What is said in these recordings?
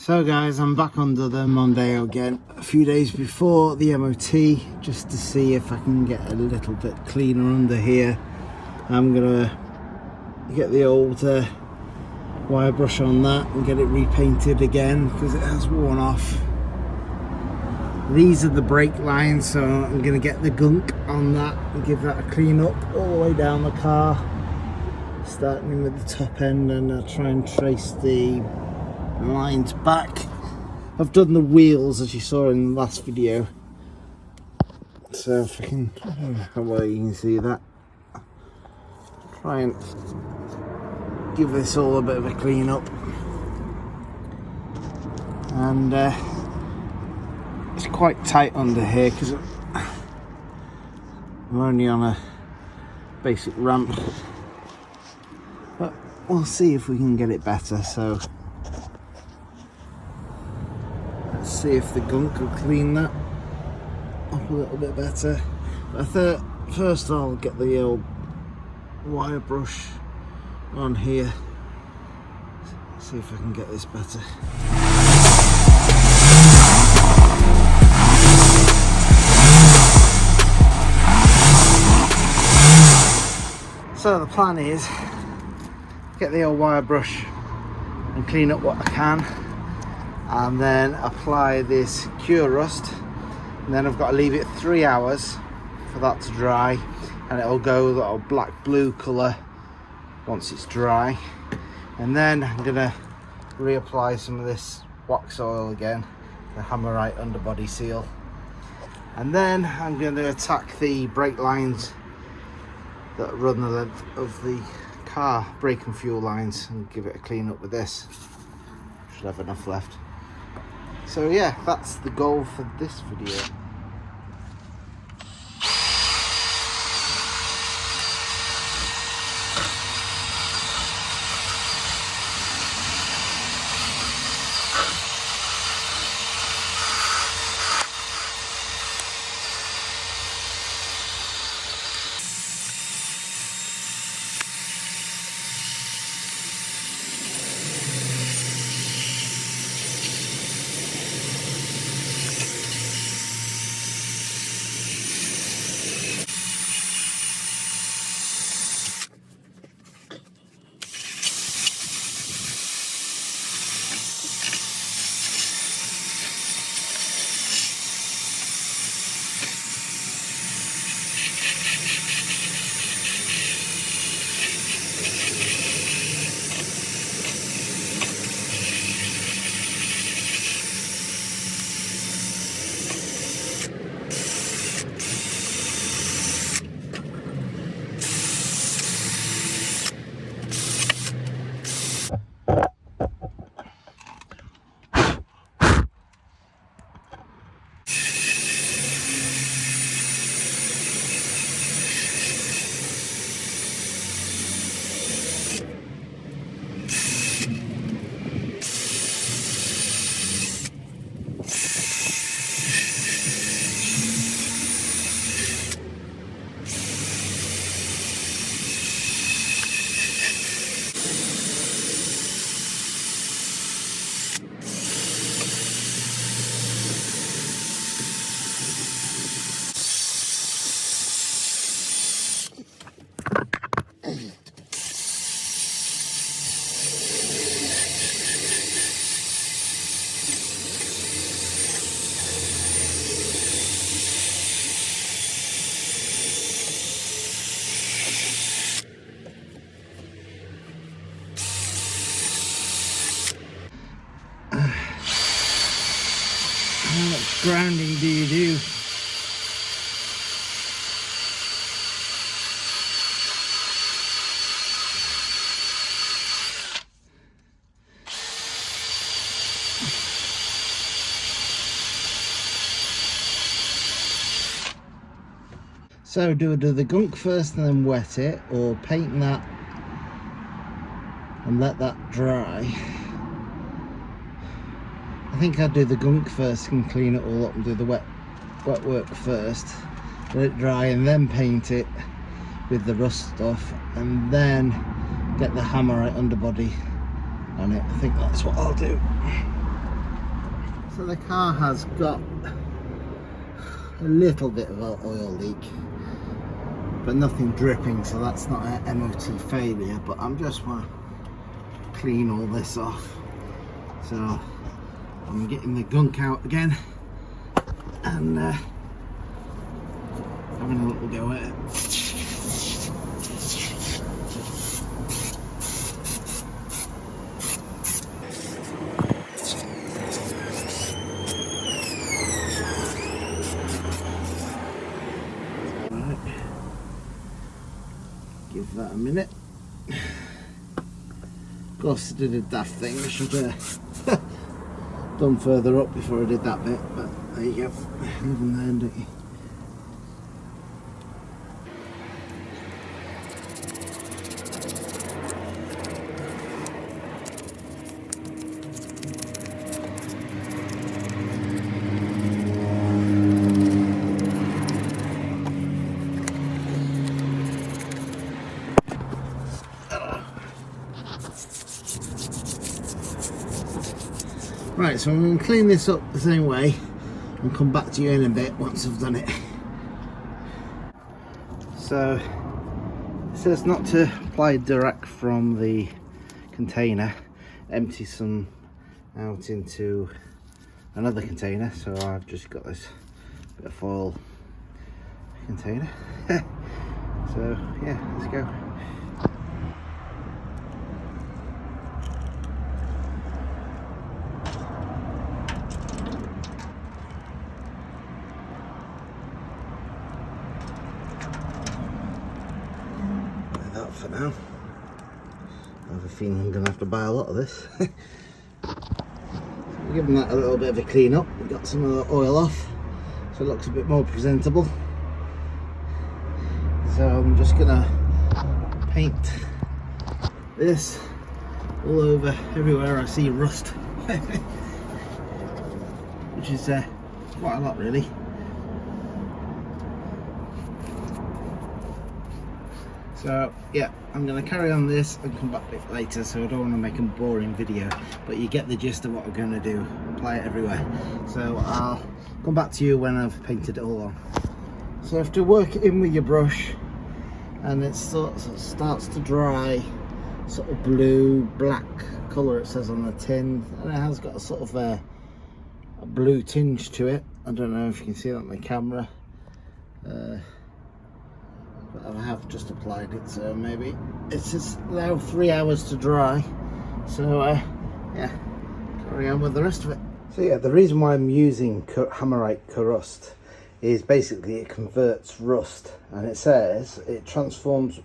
So guys, I'm back under the Mondeo again a few days before the MOT, just to see if I can get a little bit cleaner under here. I'm gonna get the old wire brush on that and get it repainted again because it has worn off. These are the brake lines, so I'm gonna get the gunk on that and give that a clean up all the way down the car, starting with the top end, and I'll try and trace the lines back. I've done the wheels as you saw in the last video, so if I can, how well you can see that, try and give this all a bit of a clean up. And it's quite tight under here because I'm only on a basic ramp, but we'll see if we can get it better. So let's see if the gunk will clean that up a little bit better. But I thought first I'll get the old wire brush on here, see if I can get this better. So the plan is get the old wire brush and clean up what I can, and then apply this Kurust, and then I've got to leave it 3 hours for that to dry, and it'll go that old black blue colour once it's dry. And then I'm gonna reapply some of this Waxoyl again, the Hammerite Underbody Seal, and then I'm going to attack the brake lines that run the length of the car, brake and fuel lines, and give it a clean up with this. Should have enough left. So yeah, that's the goal for this video. How much grounding do you do? So do I do the gunk first and then wet it, or paint that and let that dry? I think I'd do the gunk first and clean it all up and do the wet work first, let it dry, and then paint it with the rust stuff, and then get the Hammerite underbody on it. I think that's what I'll do. So the car has got a little bit of an oil leak, but nothing dripping, so that's not an MOT failure. But I'm just want to clean all this off, so I'm getting the gunk out again and having a little go at it. Give that a minute. Of course I did a daft thing, I should have done further up before I did that bit, but there you go, live and learn, don't you? Right, so I'm going to clean this up the same way and come back to you in a bit once I've done it. So it says not to apply direct from the container, empty some out into another container, so I've just got this bit of foil container. So yeah, let's go. For now, I have a feeling I'm going to have to buy a lot of this. So we're giving that a little bit of a clean up. We've got some of the oil off, so it looks a bit more presentable. So I'm just going to paint this all over everywhere I see rust, which is quite a lot really. So yeah, I'm going to carry on this and come back a bit later, so I don't want to make a boring video, but you get the gist of what we're going to do, apply it everywhere. So I'll come back to you when I've painted it all on. So you have to work it in with your brush, and it starts to dry, sort of blue, black colour it says on the tin, and it has got a sort of a blue tinge to it. I don't know if you can see that on the camera. But I have just applied it, so maybe it's just now 3 hours to dry. So yeah, carry on with the rest of it. So yeah, the reason why I'm using Hammerite Kurust is basically it converts rust, and it says it transforms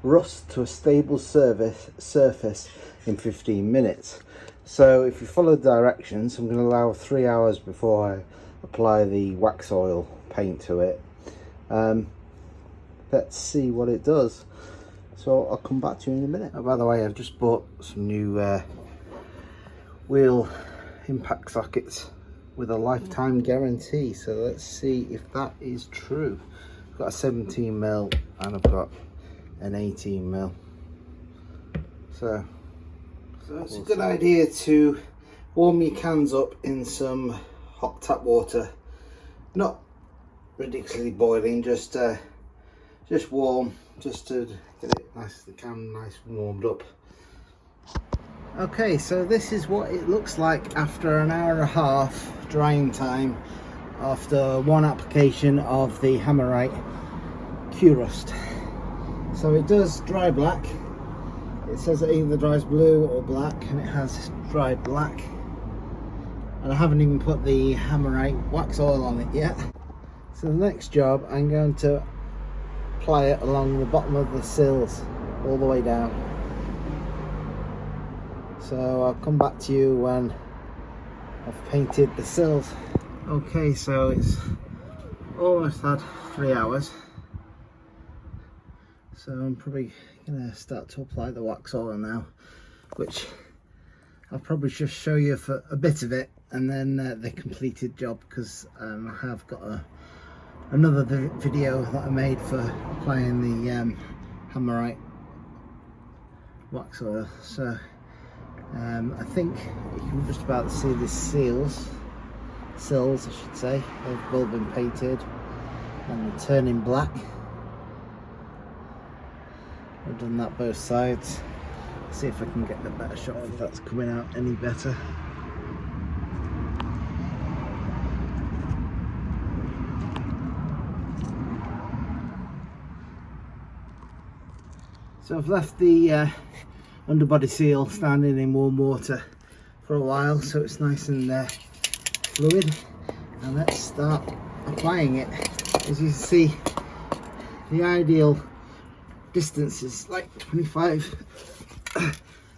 rust to a stable surface in 15 minutes. So if you follow the directions, I'm going to allow 3 hours before I apply the Waxoyl paint to it. Let's see what it does. So I'll come back to you in a minute. Oh, by the way, I've just bought some new wheel impact sockets with a lifetime guarantee. So let's see if that is true. I've got a 17mm and I've got an 18mm. So it's a good idea to warm your cans up in some hot tap water. Not ridiculously boiling, just warm, just to get it nice, the can nice and warmed up. Okay, so this is what it looks like after an hour and a half drying time after one application of the Hammerite Kurust. So it does dry black. It says it either dries blue or black, and it has dried black. And I haven't even put the Hammerite Waxoyl on it yet. So the next job, I'm going to apply it along the bottom of the sills all the way down. So I'll come back to you when I've painted the sills. Okay, so it's almost had 3 hours, so I'm probably gonna start to apply the Waxoyl now, which I'll probably just show you for a bit of it and then the completed job, because I have got another video that I made for applying the Hammerite Waxoyl. So I think you can just about see the seals. sills, I should say. They've all been painted and they're turning black. I've done that both sides. See if I can get a better shot if that's coming out any better. So I've left the underbody seal standing in warm water for a while, so it's nice and fluid, and let's start applying it. As you can see, the ideal distance is like 25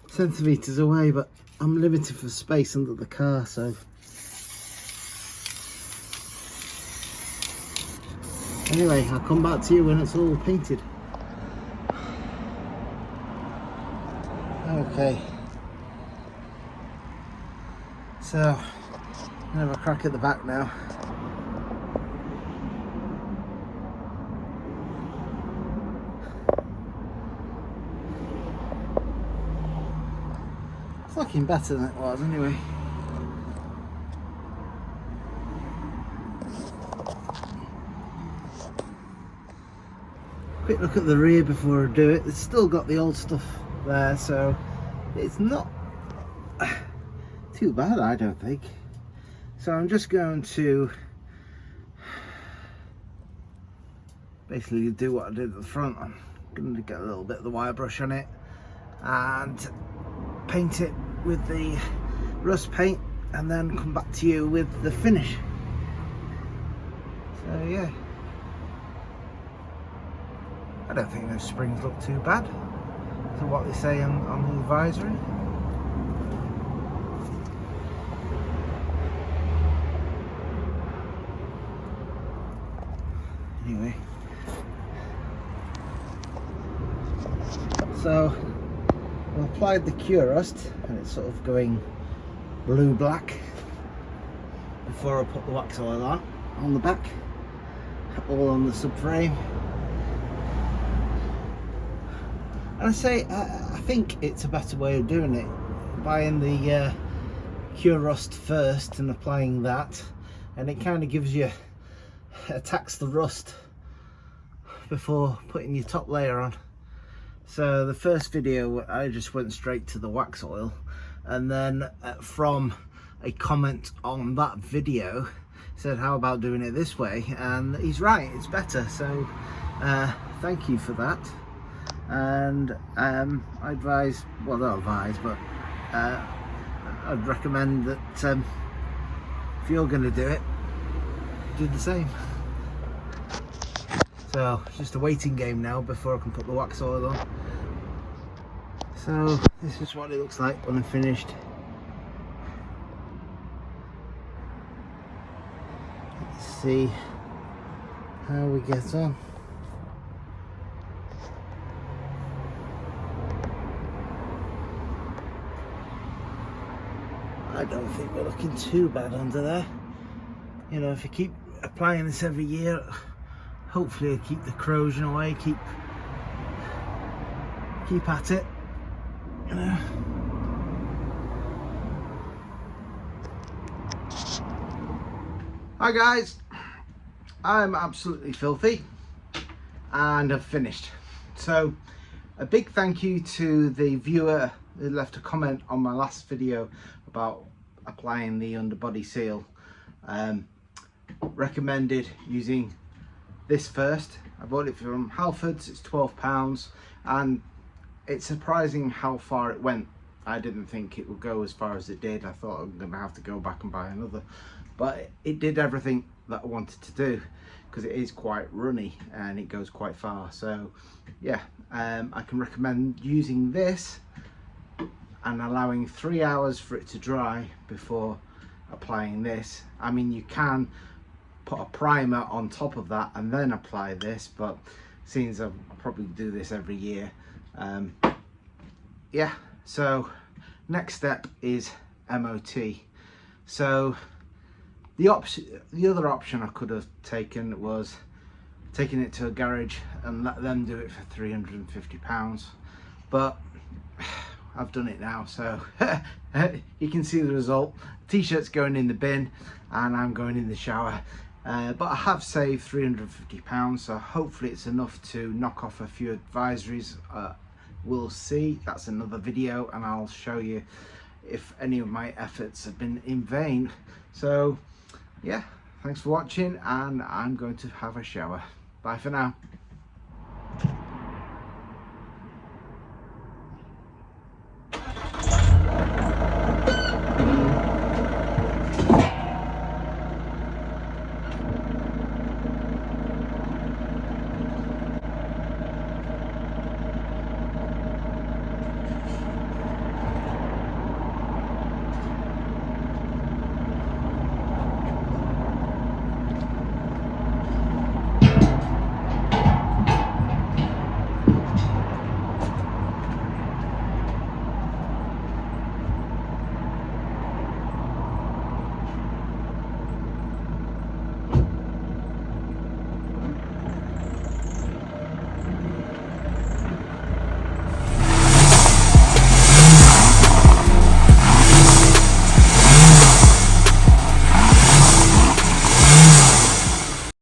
centimeters away, but I'm limited for space under the car, so anyway, I'll come back to you when it's all painted. Okay, so I'm gonna have a crack at the back now. It's looking better than it was anyway. Quick look at the rear before I do it. It's still got the old stuff there, so it's not too bad, I don't think. So I'm just going to basically do what I did at the front. I'm going to get a little bit of the wire brush on it and paint it with the rust paint, and then come back to you with the finish. So yeah, I don't think those springs look too bad to what they say on the advisory. Anyway, so I applied the Kurust and it's sort of going blue-black before I put the Waxoyl on the back, all on the subframe. And I say, I think it's a better way of doing it, buying the Kurust first and applying that, and it kind of gives you, attacks the rust before putting your top layer on. So the first video I just went straight to the Waxoyl, and then from a comment on that video said, how about doing it this way? And he's right, it's better. So thank you for that. And I advise, well not advise, but I'd recommend that if you're going to do it, do the same. So it's just a waiting game now before I can put the Waxoyl on. So this is what it looks like when I'm finished. Let's see how we get on. I don't think we're looking too bad under there. You know, if you keep applying this every year, hopefully it'll keep the corrosion away, keep at it, you know. Hi guys, I'm absolutely filthy and I've finished. So a big thank you to the viewer who left a comment on my last video about applying the underbody seal. Recommended using this first. I bought it from Halfords, it's £12, and it's surprising how far it went. I didn't think it would go as far as it did. I thought I'm gonna have to go back and buy another, but it did everything that I wanted to do, because it is quite runny and it goes quite far. So yeah, I can recommend using this and allowing 3 hours for it to dry before applying this. I mean, you can put a primer on top of that and then apply this, but since I'll probably do this every year, yeah. So next step is MOT. So the other option I could have taken was taking it to a garage and let them do it for £350, but I've done it now, so you can see the result. T-shirt's going in the bin and I'm going in the shower. But I have saved £350, so hopefully it's enough to knock off a few advisories. We'll see. That's another video, and I'll show you if any of my efforts have been in vain. So yeah, thanks for watching, and I'm going to have a shower. Bye for now.